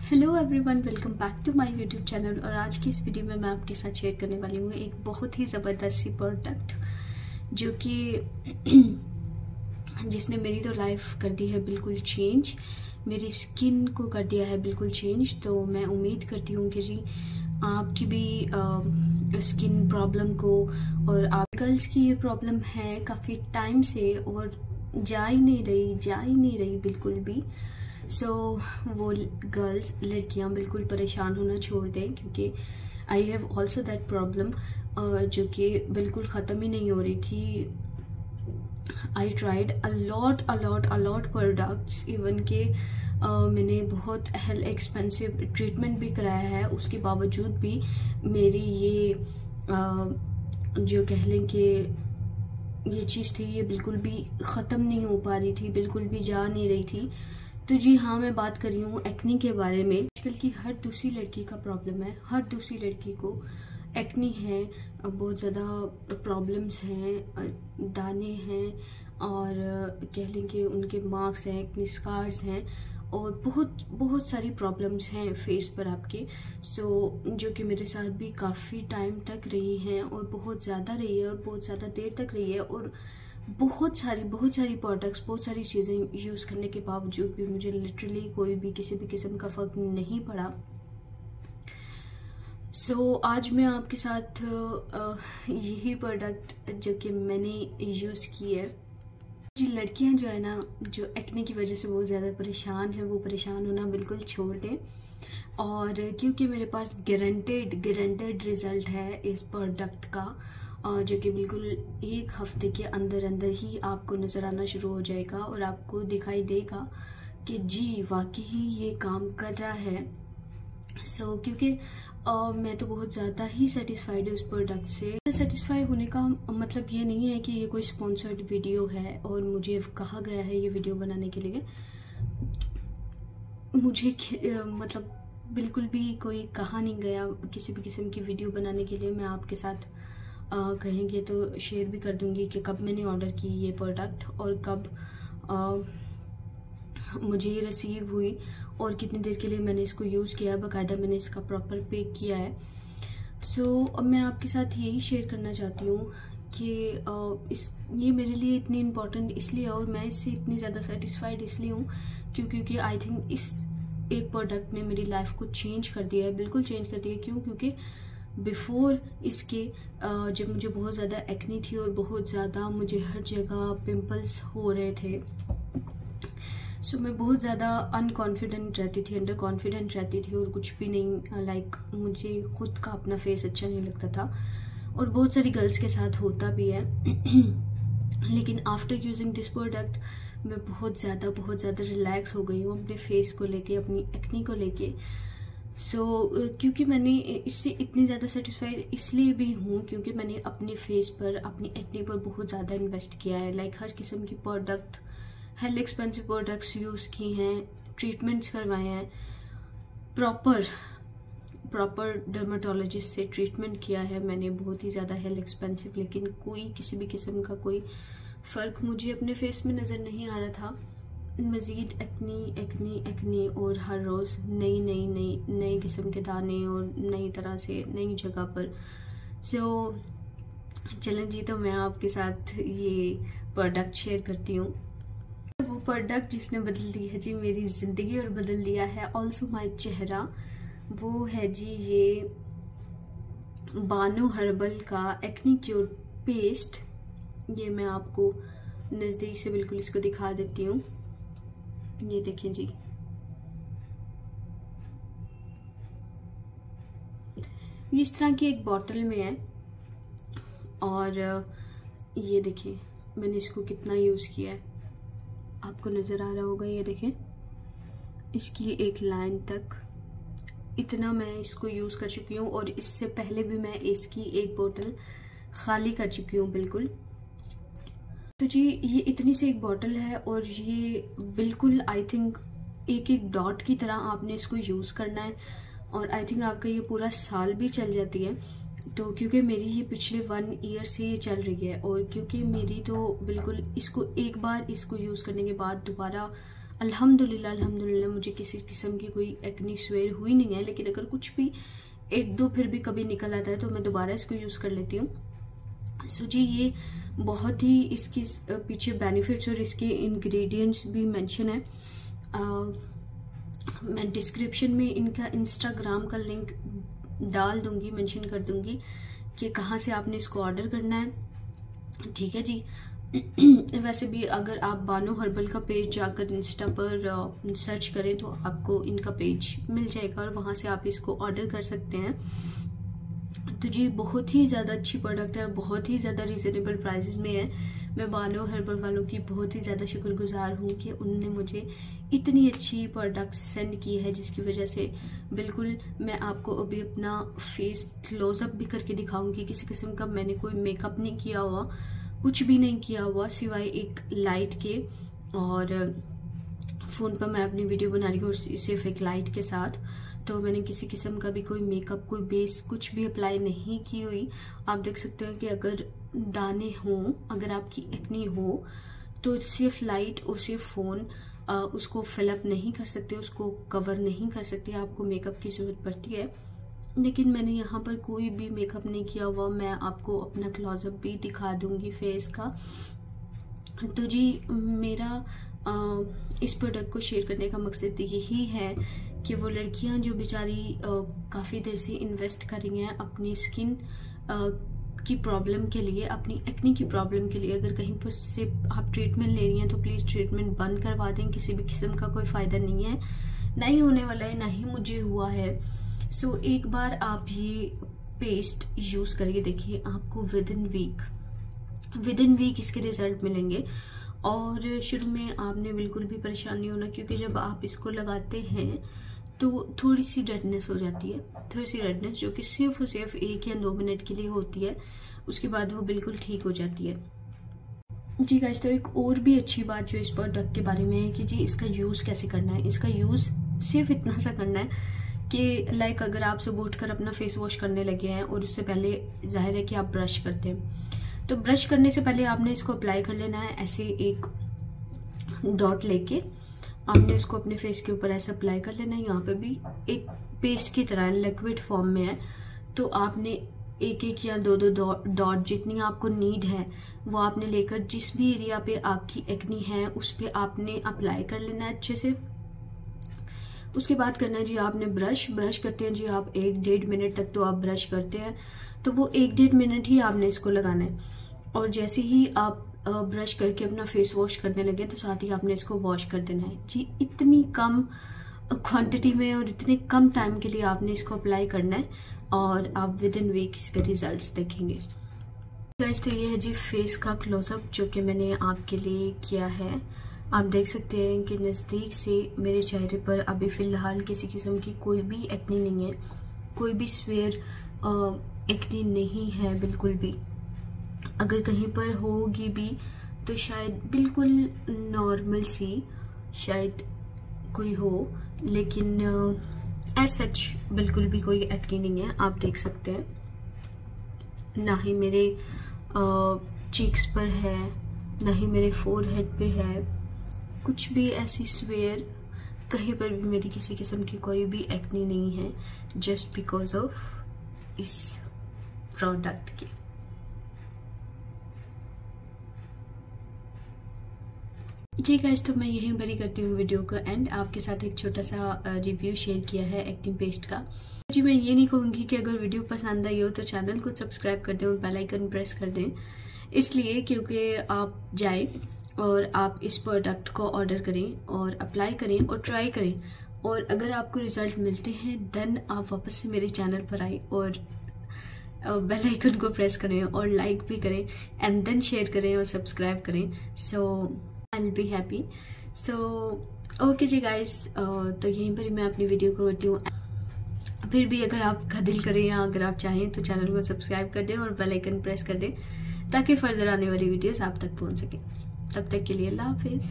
Hello everyone, welcome back to my YouTube channel. और आज की इस वीडियो में मैं आपके साथ शेयर करने वाली हूँ एक बहुत ही ज़बरदस्त सी प्रोडक्ट जो कि जिसने मेरी तो लाइफ कर दी है बिल्कुल चेंज, मेरी स्किन को कर दिया है बिल्कुल चेंज। तो मैं उम्मीद करती हूँ कि जी आपकी भी स्किन प्रॉब्लम को, और आप गर्ल्स की ये प्रॉब्लम है काफ़ी टाइम से और जा ही नहीं रही बिल्कुल भी। वो गर्ल्स लड़कियां बिल्कुल परेशान होना छोड़ दें, क्योंकि I have also that problem जो कि बिल्कुल ख़त्म ही नहीं हो रही थी। I tried a lot products, even के मैंने बहुत हेल्थ एक्सपेंसिव ट्रीटमेंट भी कराया है। उसके बावजूद भी मेरी ये जो कह लें कि ये चीज़ थी, ये बिल्कुल भी ख़त्म नहीं हो पा रही थी, बिल्कुल भी जा नहीं रही थी। तो जी हाँ, मैं बात कर रही हूँ एक्नी के बारे में। आजकल की हर दूसरी लड़की का प्रॉब्लम है, हर दूसरी लड़की को एक्नी है, बहुत ज़्यादा प्रॉब्लम्स हैं, दाने हैं, और कह लें कि उनके मार्क्स हैं, एक्नी स्कार्स हैं, और बहुत सारी प्रॉब्लम्स हैं फेस पर आपके। जो कि मेरे साथ भी काफ़ी टाइम तक रही हैं, और बहुत ज़्यादा रही है, और बहुत ज़्यादा देर तक रही है, और बहुत सारी प्रोडक्ट्स, बहुत सारी चीज़ें यूज़ करने के बावजूद भी मुझे लिटरली कोई भी किसी भी किस्म का फ़र्क नहीं पड़ा। आज मैं आपके साथ यही प्रोडक्ट जो कि मैंने यूज़ की है। जी लड़कियां जो है ना, जो एक्ने की वजह से बहुत ज़्यादा परेशान है, वो परेशान होना बिल्कुल छोड़ दें। और क्योंकि मेरे पास गारंटेड रिज़ल्ट है इस प्रोडक्ट का, जो कि बिल्कुल एक हफ्ते के अंदर ही आपको नज़र आना शुरू हो जाएगा, और आपको दिखाई देगा कि जी वाकई ही ये काम कर रहा है। क्योंकि मैं तो बहुत ज़्यादा ही सेटिस्फाइड हूँ उस प्रोडक्ट से। सेटिस्फाई होने का मतलब ये नहीं है कि ये कोई स्पॉन्सर्ड वीडियो है और मुझे कहा गया है ये वीडियो बनाने के लिए। मुझे मतलब बिल्कुल भी कोई कहा नहीं गया किसी भी किस्म की वीडियो बनाने के लिए। मैं आपके साथ कहेंगे तो शेयर भी कर दूंगी कि कब मैंने ऑर्डर की ये प्रोडक्ट, और कब मुझे ये रिसीव हुई, और कितनी देर के लिए मैंने इसको यूज़ किया है। बाकायदा मैंने इसका प्रॉपर पे किया है। अब मैं आपके साथ यही शेयर करना चाहती हूँ कि ये मेरे लिए इतनी इम्पोर्टेंट इसलिए, और मैं इससे इतनी ज़्यादा सेटिस्फाइड इसलिए हूँ क्योंकि आई थिंक इस एक प्रोडक्ट ने मेरी लाइफ को चेंज कर दिया है, बिल्कुल चेंज कर दिया है। क्यों? क्योंकि बिफोर इसके जब मुझे बहुत ज़्यादा एक्नी थी और बहुत ज़्यादा मुझे हर जगह पिंपल्स हो रहे थे, मैं बहुत ज़्यादा अनकॉन्फिडेंट रहती थी, अंडर कॉन्फिडेंट रहती थी, और कुछ भी नहीं, मुझे खुद का अपना फेस अच्छा नहीं लगता था, और बहुत सारी गर्ल्स के साथ होता भी है। लेकिन आफ्टर यूजिंग दिस प्रोडक्ट मैं बहुत ज़्यादा रिलैक्स हो गई हूँ अपने फेस को लेके, अपनी एक्नी को लेके। क्योंकि मैंने इससे इतनी ज़्यादा सेटिस्फाइड इसलिए भी हूँ क्योंकि मैंने अपने फेस पर, अपनी एक्नी पर बहुत ज़्यादा इन्वेस्ट किया है। हर किस्म की product, health expensive products use की हैं, ट्रीटमेंट्स करवाए हैं, प्रॉपर डर्माटोलॉजिस्ट से ट्रीटमेंट किया है मैंने, बहुत ही ज़्यादा हेल्थ एक्सपेंसिव, लेकिन कोई किसी भी किस्म का कोई फ़र्क मुझे अपने फेस में नज़र नहीं आ रहा था। मज़ीद एक्नी और हर रोज़ नई किस्म के दाने, और नई तरह से नई जगह पर। चलें जी, तो मैं आपके साथ ये प्रोडक्ट शेयर करती हूँ। वो प्रोडक्ट जिसने बदल दी है जी मेरी ज़िंदगी और बदल दिया है ऑल्सो माई चेहरा, वो है जी ये बानो हर्बल का एक्नी क्योर पेस्ट। ये मैं आपको नज़दीक से बिल्कुल इसको दिखा देती हूँ। ये देखें जी, ये इस तरह की एक बॉटल में है, और ये देखिए मैंने इसको कितना यूज़ किया है, आपको नज़र आ रहा होगा। ये देखें इसकी एक लाइन तक, इतना मैं इसको यूज़ कर चुकी हूँ, और इससे पहले भी मैं इसकी एक बोतल खाली कर चुकी हूँ बिल्कुल। तो जी ये इतनी सी एक बॉटल है, और ये बिल्कुल आई थिंक एक डॉट की तरह आपने इसको यूज़ करना है, और आई थिंक आपका ये पूरा साल भी चल जाती है। तो क्योंकि मेरी ये पिछले 1 ईयर से ये चल रही है, और क्योंकि मेरी तो बिल्कुल इसको एक बार इसको यूज़ करने के बाद दोबारा अल्हम्दुलिल्लाह मुझे किसी किस्म की कोई एक्नी स्वेयर हुई नहीं है, लेकिन अगर कुछ भी एक दो फिर भी कभी निकल आता है तो मैं दोबारा इसको यूज़ कर लेती हूँ। सो जी, ये बहुत ही इसकी पीछे बेनिफिट्स और इसके इंग्रेडिएंट्स भी मेंशन है। मैं डिस्क्रिप्शन में इनका इंस्टाग्राम का लिंक डाल दूंगी, मेंशन कर दूंगी कि कहाँ से आपने इसको ऑर्डर करना है, ठीक है जी। वैसे भी अगर आप बानो हर्बल का पेज जाकर इंस्टा पर सर्च करें तो आपको इनका पेज मिल जाएगा और वहाँ से आप इसको ऑर्डर कर सकते हैं। तो जी बहुत ही ज़्यादा अच्छी प्रोडक्ट है, बहुत ही ज़्यादा रीज़नेबल प्राइसेस में है। मैं बानो हर्बल वालों की बहुत ही ज़्यादा शुक्रगुजार हूँ कि उन्होंने मुझे इतनी अच्छी प्रोडक्ट सेंड की है, जिसकी वजह से बिल्कुल मैं आपको अभी अपना फेस क्लोजअप भी करके दिखाऊंगी। किसी किस्म का मैंने कोई मेकअप नहीं किया हुआ, कुछ भी नहीं किया हुआ सिवाय एक लाइट के, और फ़ोन पर मैं अपनी वीडियो बना रही हूँ सिर्फ एक लाइट के साथ। तो मैंने किसी किस्म का भी कोई मेकअप, कोई बेस कुछ भी अप्लाई नहीं की हुई। आप देख सकते हो कि अगर दाने हों, अगर आपकी एक्नी हो तो सिर्फ लाइट और सिर्फ फ़ोन उसको फिलअप नहीं कर सकते, उसको कवर नहीं कर सकते, आपको मेकअप की ज़रूरत पड़ती है। लेकिन मैंने यहाँ पर कोई भी मेकअप नहीं किया हुआ। मैं आपको अपना क्लोजअप भी दिखा दूंगी फेस का। तो जी मेरा इस प्रोडक्ट को शेयर करने का मकसद यही है कि वो लड़कियां जो बेचारी काफ़ी देर से इन्वेस्ट कर रही हैं अपनी स्किन की प्रॉब्लम के लिए, अपनी एक्नी की प्रॉब्लम के लिए, अगर कहीं पर से आप ट्रीटमेंट ले रही हैं तो प्लीज़ ट्रीटमेंट बंद करवा दें। किसी भी किस्म का कोई फ़ायदा नहीं है, नहीं होने वाला है, ना ही मुझे हुआ है। सो एक बार आप ये पेस्ट यूज़ करके देखिए, आपको विद इन वीक इसके रिजल्ट मिलेंगे। और शुरू में आपने बिल्कुल भी परेशान नहीं होना, क्योंकि जब आप इसको लगाते हैं तो थोड़ी सी रेडनेस हो जाती है, थोड़ी सी रेडनेस जो कि सिर्फ और सिर्फ 1 या 2 मिनट के लिए होती है, उसके बाद वो बिल्कुल ठीक हो जाती है जी गाइस। तो एक और भी अच्छी बात जो इस प्रोडक्ट के बारे में है कि जी इसका यूज़ कैसे करना है। इसका यूज़ सिर्फ इतना सा करना है कि लाइक अगर आप सुबह उठकर अपना फेस वॉश करने लगे हैं और उससे पहले जाहिर है कि आप ब्रश करते हैं, तो ब्रश करने से पहले आपने इसको अप्लाई कर लेना है। ऐसे एक डॉट लेके आपने इसको अपने फेस के ऊपर ऐसे अप्लाई कर लेना है। यहाँ पे भी एक पेस्ट की तरह लिक्विड फॉर्म में है, तो आपने एक या दो डॉट जितनी आपको नीड है वो आपने लेकर जिस भी एरिया पे आपकी एक्नी है उस पे आपने अप्लाई कर लेना है अच्छे से। उसके बाद करना है जी आपने ब्रश करते हैं जी आप 1-1.5 मिनट तक तो आप ब्रश करते हैं, तो वो 1-1.5 मिनट ही आपने इसको लगाना है। और जैसे ही आप ब्रश करके अपना फेस वॉश करने लगे तो साथ ही आपने इसको वॉश कर देना है जी। इतनी कम क्वांटिटी में और इतने कम टाइम के लिए आपने इसको अप्लाई करना है और आप विद इन वीक इसके रिजल्ट्स देखेंगे गाइस। तो ये है जी फेस का क्लोजअप जो कि मैंने आपके लिए किया है। आप देख सकते हैं कि नज़दीक से मेरे चेहरे पर अभी फ़िलहाल किसी किस्म की कोई भी एक्नी नहीं है, कोई भी स्वेयर एक्नी नहीं है बिल्कुल भी। अगर कहीं पर होगी भी तो शायद बिल्कुल नॉर्मल सी शायद कोई हो, लेकिन एज सच बिल्कुल भी कोई एक्नी नहीं है। आप देख सकते हैं, ना ही मेरे चीक्स पर है, ना ही मेरे फोरहेड पे है, कुछ भी ऐसी स्वेयर कहीं पर भी मेरी किसी किस्म की कोई भी एक्नी नहीं है, जस्ट बिकॉज ऑफ इस प्रोडक्ट के। जी गाइस, तो मैं यहीं पर ही करती हूँ वीडियो का एंड। आपके साथ एक छोटा सा रिव्यू शेयर किया है एक्टिव पेस्ट का। जी मैं ये नहीं कहूँगी कि अगर वीडियो पसंद आई हो तो चैनल को सब्सक्राइब कर दें और बेल आइकन प्रेस कर दें, इसलिए क्योंकि आप जाएं और आप इस प्रोडक्ट को ऑर्डर करें और अप्लाई करें और ट्राई करें, और अगर आपको रिजल्ट मिलते हैं देन आप वापस से मेरे चैनल पर आएँ और बेल आइकन को प्रेस करें और लाइक भी करें एंड देन शेयर करें और सब्सक्राइब करें। So I'll be happy. So okay जी गाइस, तो यहीं पर ही मैं अपनी वीडियो को करती हूँ। फिर भी अगर आपका दिल करे या अगर आप चाहें तो चैनल को सब्सक्राइब कर दें और बेल आइकन प्रेस कर दें ताकि फर्दर आने वाली वीडियोस आप तक पहुँच सके। तब तक के लिए अल्लाह हाफिज़।